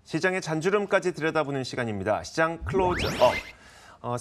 시장의 잔주름까지 들여다보는 시간입니다. 시장 클로즈업.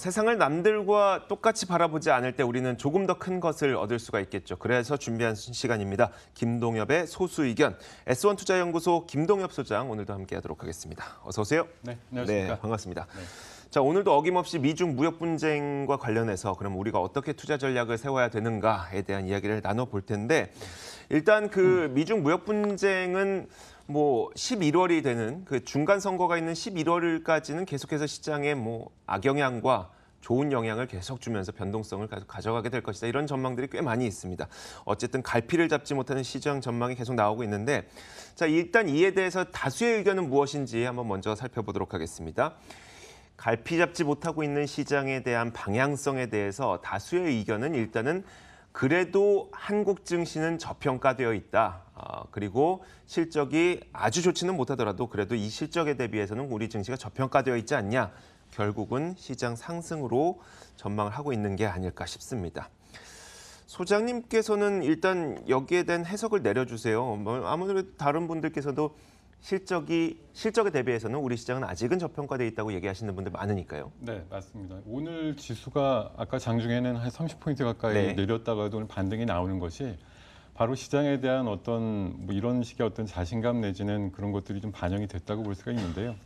세상을 남들과 똑같이 바라보지 않을 때 우리는 조금 더 큰 것을 얻을 수가 있겠죠. 그래서 준비한 시간입니다. 김동엽의 소수의견. S1투자연구소 김동엽 소장 오늘도 함께하도록 하겠습니다. 어서 오세요. 네, 안녕하십니까. 네, 반갑습니다. 네. 자, 오늘도 어김없이 미중 무역 분쟁과 관련해서 그럼 우리가 어떻게 투자 전략을 세워야 되는가에 대한 이야기를 나눠볼 텐데 일단 그 미중 무역 분쟁은 뭐 11월이 되는 그 중간 선거가 있는 11월까지는 계속해서 시장에 뭐 악영향과 좋은 영향을 계속 주면서 변동성을 가져가게 될 것이다. 이런 전망들이 꽤 많이 있습니다. 어쨌든 갈피를 잡지 못하는 시장 전망이 계속 나오고 있는데 자, 일단 이에 대해서 다수의 의견은 무엇인지 한번 먼저 살펴보도록 하겠습니다. 갈피 잡지 못하고 있는 시장에 대한 방향성에 대해서 다수의 의견은 일단은 그래도 한국 증시는 저평가되어 있다. 그리고 실적이 아주 좋지는 못하더라도 그래도 이 실적에 대비해서는 우리 증시가 저평가되어 있지 않냐. 결국은 시장 상승으로 전망을 하고 있는 게 아닐까 싶습니다. 소장님께서는 일단 여기에 대한 해석을 내려주세요. 아무래도 다른 분들께서도 실적에 대비해서는 우리 시장은 아직은 저평가되어 있다고 얘기하시는 분들 많으니까요. 네, 맞습니다. 오늘 지수가 아까 장중에는 한 30포인트 가까이 네. 내렸다가도 오늘 반등이 나오는 것이 바로 시장에 대한 어떤 뭐 이런 식의 어떤 자신감 내지는 그런 것들이 좀 반영이 됐다고 볼 수가 있는데요.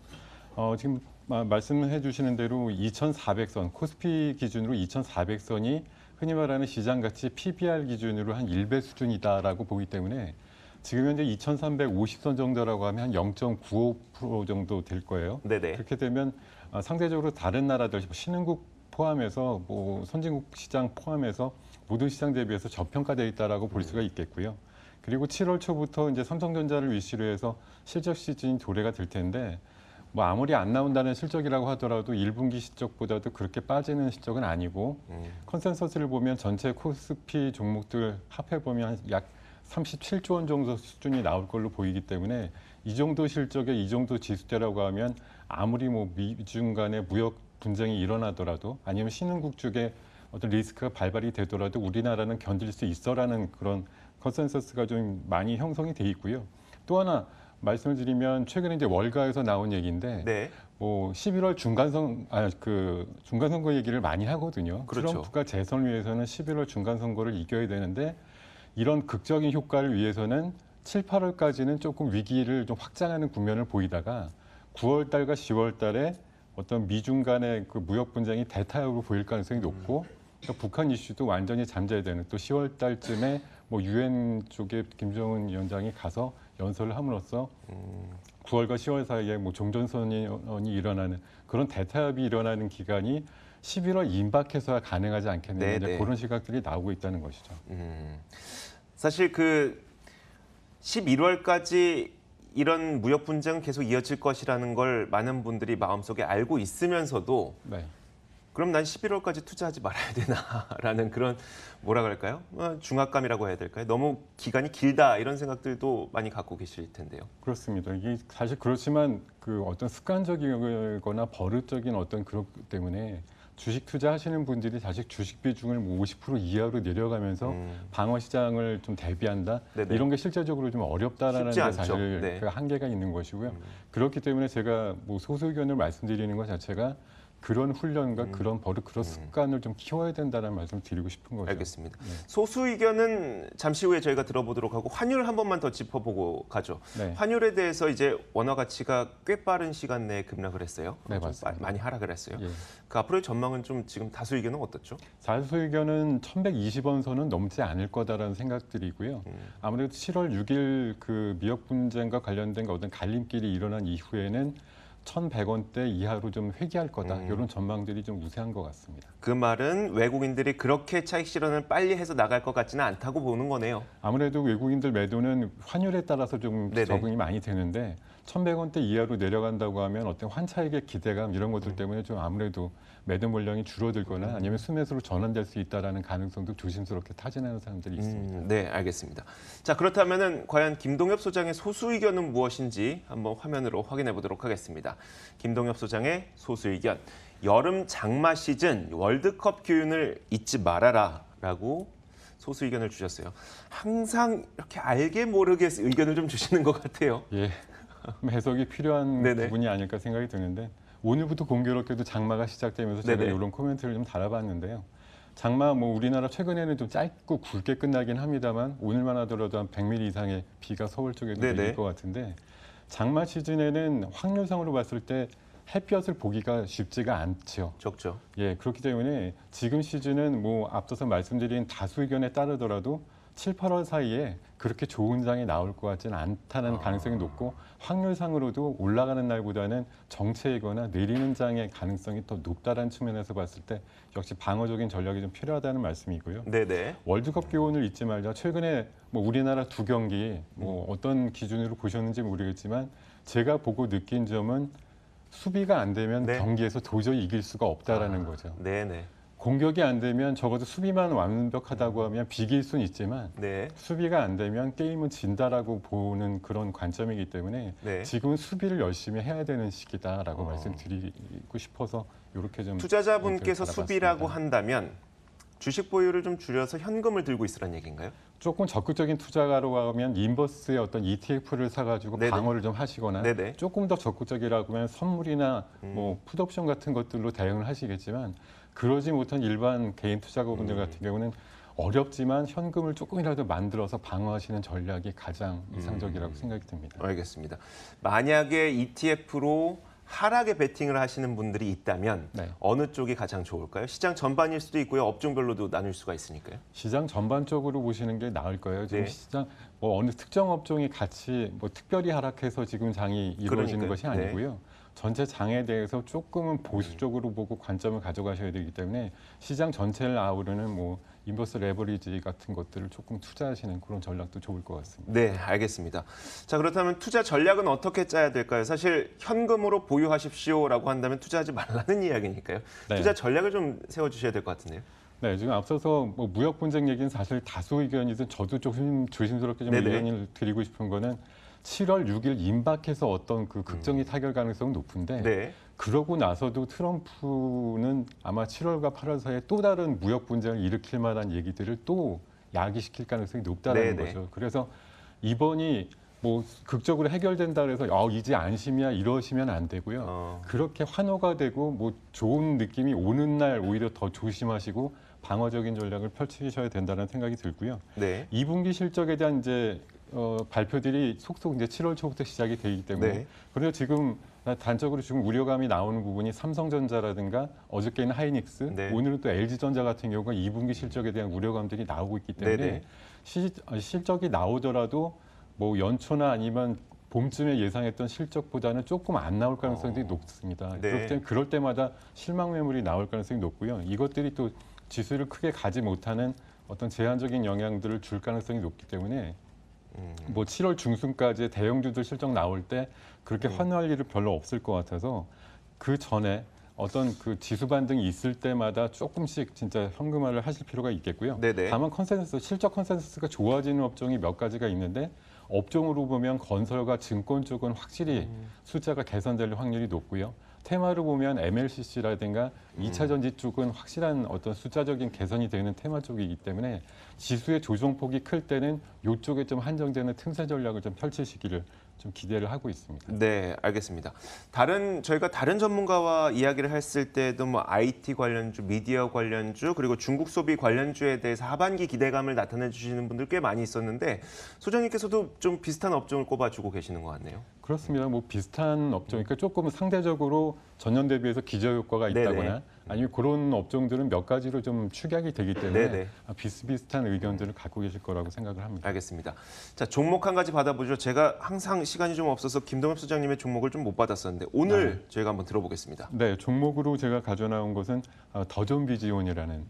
지금 말씀해 주시는 대로 2,400선, 코스피 기준으로 2,400선이 흔히 말하는 시장 가치 PBR 기준으로 한 1배 수준이다라고 보기 때문에 지금 현재 2,350선 정도라고 하면 한 0.95% 정도 될 거예요. 네네. 그렇게 되면 상대적으로 다른 나라들, 신흥국 포함해서 뭐 선진국 시장 포함해서 모든 시장 대비해서 저평가되어 있다라고 볼 수가 있겠고요. 그리고 7월 초부터 이제 삼성전자를 위시로 해서 실적 시즌이 도래가 될 텐데 뭐 아무리 안 나온다는 실적이라고 하더라도 1분기 실적보다도 그렇게 빠지는 실적은 아니고 컨센서스를 보면 전체 코스피 종목들 합해 보면 약 37조 원 정도 수준이 나올 걸로 보이기 때문에 이 정도 실적에 이 정도 지수대라고 하면 아무리 뭐 미중 간의 무역 분쟁이 일어나더라도 아니면 신흥국 쪽에 어떤 리스크가 발발이 되더라도 우리나라는 견딜 수 있어라는 그런 컨센서스가 좀 많이 형성이 돼 있고요. 또 하나 말씀을 드리면 최근에 이제 월가에서 나온 얘기인데 네. 뭐 11월 중간선거 얘기를 많이 하거든요. 그렇죠. 트럼프가 재선을 위해서는 11월 중간선거를 이겨야 되는데 이런 극적인 효과를 위해서는 7, 8월까지는 조금 위기를 좀 확장하는 국면을 보이다가 9월 달과 10월 달에 어떤 미중 간의 그 무역 분쟁이 대타협으로 보일 가능성이 높고 그러니까 북한 이슈도 완전히 잠재야 되는 또 10월 달쯤에 뭐 유엔 쪽에 김정은 위원장이 가서 연설을 함으로써 9월과 10월 사이에 뭐 종전선언이 일어나는 그런 대타협이 일어나는 기간이 11월 임박해서야 가능하지 않겠느냐 이제 그런 시각들이 나오고 있다는 것이죠. 사실 그 11월까지 이런 무역 분쟁은 계속 이어질 것이라는 걸 많은 분들이 마음속에 알고 있으면서도 네. 그럼 난 11월까지 투자하지 말아야 되나라는 그런 뭐라 그럴까요? 중압감이라고 해야 될까요? 너무 기간이 길다 이런 생각들도 많이 갖고 계실 텐데요. 그렇습니다. 이게 사실 그렇지만 그 어떤 습관적이거나 버릇적인 어떤 그것 때문에 주식 투자하시는 분들이 사실 주식 비중을 50% 이하로 내려가면서 방어 시장을 좀 대비한다 네네. 이런 게 실제적으로 좀 어렵다라는 게 사실 네. 그 한계가 있는 것이고요. 그렇기 때문에 제가 뭐 소수 의견을 말씀드리는 것 자체가 그런 훈련과 그런 버릇, 그런 습관을 좀 키워야 된다는 말씀을 드리고 싶은 거죠. 알겠습니다. 네. 소수 의견은 잠시 후에 저희가 들어보도록 하고 환율 한 번만 더 짚어보고 가죠. 네. 환율에 대해서 이제 원화 가치가 꽤 빠른 시간 내에 급락을 했어요. 네, 좀 맞습니다. 많이 하락을 했어요. 예. 그 앞으로의 전망은 좀 지금 다수 의견은 어떻죠? 다수 의견은 1,120원 선은 넘지 않을 거다라는 생각들이고요. 아무래도 7월 6일 그 미역 분쟁과 관련된 어떤 갈림길이 일어난 이후에는 1,100원대 이하로 좀 회귀할 거다. 이런 전망들이 좀 우세한 것 같습니다. 그 말은 외국인들이 그렇게 차익 실현을 빨리 해서 나갈 것 같지는 않다고 보는 거네요. 아무래도 외국인들 매도는 환율에 따라서 좀 네네. 적응이 많이 되는데 1,100원대 이하로 내려간다고 하면 어떤 환차익의 기대감 이런 것들 때문에 좀 아무래도 매도 물량이 줄어들거나 아니면 수매수로 전환될 수 있다라는 가능성도 조심스럽게 타진하는 사람들이 있습니다. 네, 알겠습니다. 자, 그렇다면은 과연 김동엽 소장의 소수 의견은 무엇인지 한번 화면으로 확인해 보도록 하겠습니다. 김동엽 소장의 소수 의견. 여름 장마 시즌 월드컵 기운을 잊지 말아라라고 소수 의견을 주셨어요. 항상 이렇게 알게 모르게 의견을 좀 주시는 것 같아요. 예. 해석이 필요한 네네. 부분이 아닐까 생각이 드는데 오늘부터 공교롭게도 장마가 시작되면서 제가 네네. 이런 코멘트를 좀 달아봤는데요. 장마 뭐 우리나라 최근에는 좀 짧고 굵게 끝나긴 합니다만 오늘만 하더라도 한 100mm 이상의 비가 서울 쪽에도 네네. 내릴 것 같은데 장마 시즌에는 확률상으로 봤을 때 햇볕을 보기가 쉽지가 않죠. 적죠. 예, 그렇기 때문에 지금 시즌은 뭐 앞서서 말씀드린 다수 의견에 따르더라도 7, 8월 사이에 그렇게 좋은 장이 나올 것 같지는 않다는 가능성이 높고 확률상으로도 올라가는 날보다는 정체이거나 내리는 장의 가능성이 더 높다는 측면에서 봤을 때 역시 방어적인 전략이 좀 필요하다는 말씀이고요. 네네. 월드컵 기온을 잊지 말자. 최근에 뭐 우리나라 두 경기 뭐 어떤 기준으로 보셨는지 모르겠지만 제가 보고 느낀 점은 수비가 안 되면 네. 경기에서 도저히 이길 수가 없다라는 거죠. 네네. 공격이 안 되면 적어도 수비만 완벽하다고 하면 비길 수는 있지만 네. 수비가 안 되면 게임은 진다라고 보는 그런 관점이기 때문에 네. 지금은 수비를 열심히 해야 되는 시기다라고 말씀드리고 싶어서 이렇게 좀 투자자분께서 바라봤습니다. 수비라고 한다면 주식 보유를 좀 줄여서 현금을 들고 있으란 얘기인가요? 조금 적극적인 투자가로 하면 인버스의 어떤 ETF를 사가지고 네네. 방어를 좀 하시거나 네네. 조금 더 적극적이라고 하면 선물이나 뭐 풋옵션 같은 것들로 대응을 하시겠지만 그러지 못한 일반 개인 투자가분들 같은 경우는 어렵지만 현금을 조금이라도 만들어서 방어하시는 전략이 가장 이상적이라고 생각이 듭니다. 알겠습니다. 만약에 ETF로 하락에 베팅을 하시는 분들이 있다면 네. 어느 쪽이 가장 좋을까요? 시장 전반일 수도 있고요. 업종별로도 나눌 수가 있으니까요. 시장 전반적으로 보시는 게 나을 거예요. 지금 네. 시장 뭐 어느 특정 업종이 같이 뭐 특별히 하락해서 지금 장이 이루어지는 그러니까요. 것이 아니고요. 전체 장에 대해서 조금은 보수적으로 보고 관점을 가져가셔야 되기 때문에 시장 전체를 아우르는 뭐 인버스 레버리지 같은 것들을 조금 투자하시는 그런 전략도 좋을 것 같습니다. 네, 알겠습니다. 자, 그렇다면 투자 전략은 어떻게 짜야 될까요? 사실 현금으로 보유하십시오라고 한다면 투자하지 말라는 이야기니까요. 네. 투자 전략을 좀 세워주셔야 될 것 같은데요. 네, 지금 앞서서 뭐 무역 분쟁 얘기는 사실 다수 의견이든 저도 조금 조심스럽게 좀 네네. 의견을 드리고 싶은 거는 7월 6일 임박해서 어떤 그 극정이 타결 가능성은 높은데 네. 그러고 나서도 트럼프는 아마 7월과 8월 사이에 또 다른 무역 분쟁을 일으킬 만한 얘기들을 또 야기시킬 가능성이 높다는 네네. 거죠. 그래서 이번이 뭐 극적으로 해결된다 그래서 이제 안심이야 이러시면 안 되고요. 그렇게 환호가 되고 뭐 좋은 느낌이 오는 날 오히려 더 조심하시고 방어적인 전략을 펼치셔야 된다는 생각이 들고요. 네. 2분기 실적에 대한 이제 발표들이 속속 이제 7월 초부터 시작이 되기 때문에 네. 그래서 지금 단적으로 지금 우려감이 나오는 부분이 삼성전자라든가 어저께는 하이닉스, 네. 오늘은 또 LG전자 같은 경우가 2분기 실적에 대한 우려감들이 나오고 있기 때문에 네네. 실적이 나오더라도 뭐 연초나 아니면 봄쯤에 예상했던 실적보다는 조금 안 나올 가능성이 높습니다. 네. 그렇기 때문에 그럴 때마다 실망 매물이 나올 가능성이 높고요. 이것들이 또 지수를 크게 가지 못하는 어떤 제한적인 영향들을 줄 가능성이 높기 때문에 뭐 7월 중순까지 대형주들 실적 나올 때 그렇게 환호할 일은 별로 없을 것 같아서 그 전에 어떤 그 지수 반등이 있을 때마다 조금씩 진짜 현금화를 하실 필요가 있겠고요. 네네. 다만 실적 컨센서스가 좋아지는 업종이 몇 가지가 있는데 업종으로 보면 건설과 증권 쪽은 확실히 숫자가 개선될 확률이 높고요. 테마로 보면 MLCC라든가 2차 전지 쪽은 확실한 어떤 숫자적인 개선이 되는 테마 쪽이기 때문에 지수의 조정폭이 클 때는 이쪽에 좀 한정되는 틈새 전략을 좀 펼치시기를 좀 기대를 하고 있습니다. 네, 알겠습니다. 저희가 다른 전문가와 이야기를 했을 때도 뭐 IT 관련주, 미디어 관련주, 그리고 중국 소비 관련주에 대해서 하반기 기대감을 나타내 주시는 분들 꽤 많이 있었는데 소장님께서도 좀 비슷한 업종을 꼽아주고 계시는 것 같네요. 그렇습니다. 뭐 비슷한 업종이니까 조금 상대적으로 전년 대비해서 기저효과가 네네. 있다거나 아니면 그런 업종들은 몇 가지로 좀 축약이 되기 때문에 네네. 비슷비슷한 의견들을 갖고 계실 거라고 생각을 합니다. 알겠습니다. 자, 종목 한 가지 받아보죠. 제가 항상 시간이 좀 없어서 김동엽 소장님의 종목을 좀 못 받았었는데 오늘 저희가 한번 들어보겠습니다. 네, 종목으로 제가 가져나온 것은 더존비지온이라는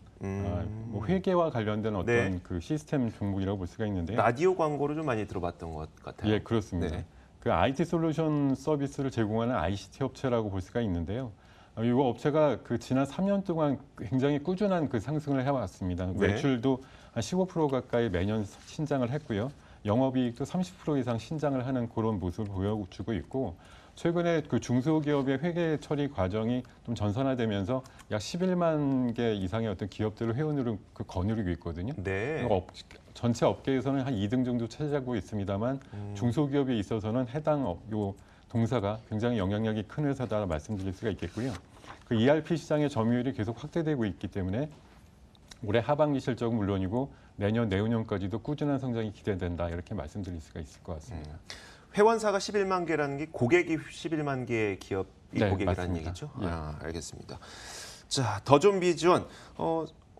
뭐 회계와 관련된 어떤 네. 그 시스템 종목이라고 볼 수가 있는데요. 라디오 광고를 좀 많이 들어봤던 것 같아요. 예, 그렇습니다. 네. 그 IT 솔루션 서비스를 제공하는 ICT 업체라고 볼 수가 있는데요. 이 업체가 그 지난 3년 동안 굉장히 꾸준한 그 상승을 해왔습니다. 네. 매출도 한 15% 가까이 매년 신장을 했고요. 영업이익도 30% 이상 신장을 하는 그런 모습을 보여주고 있고 최근에 그 중소기업의 회계 처리 과정이 좀 전산화되면서 약 11만 개 이상의 어떤 기업들을 회원으로 거느리고 있거든요. 네. 전체 업계에서는 한 2등 정도 차지하고 있습니다만 중소기업에 있어서는 해당 요 동사가 굉장히 영향력이 큰 회사다 말씀드릴 수가 있겠고요. 그 ERP 시장의 점유율이 계속 확대되고 있기 때문에 올해 하반기 실적은 물론이고 내년, 내후년까지도 꾸준한 성장이 기대된다 이렇게 말씀드릴 수가 있을 것 같습니다. 회원사가 11만 개라는 게 고객이 11만 개의 기업이 네, 고객이라는 맞습니다. 얘기죠? 예. 알겠습니다. 자, 더존 비전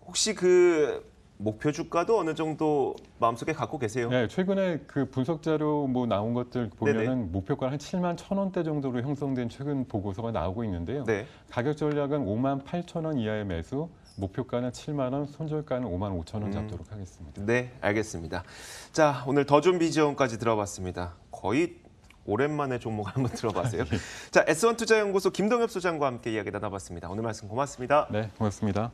혹시 그 목표 주가도 어느 정도 마음속에 갖고 계세요? 네, 최근에 그 분석 자료 뭐 나온 것들 보면은 네네. 목표가 한 7만 1,000원대 정도로 형성된 최근 보고서가 나오고 있는데요. 네. 가격 전략은 5만 8천 원 이하의 매수, 목표가는 7만 원, 손절가는 5만 5천 원 잡도록 하겠습니다. 네, 알겠습니다. 자, 오늘 더존 비전까지 들어봤습니다. 거의 오랜만에 종목 한번 들어봤어요. 자, S1투자연구소 김동엽 소장과 함께 이야기 나눠봤습니다. 오늘 말씀 고맙습니다. 네, 고맙습니다.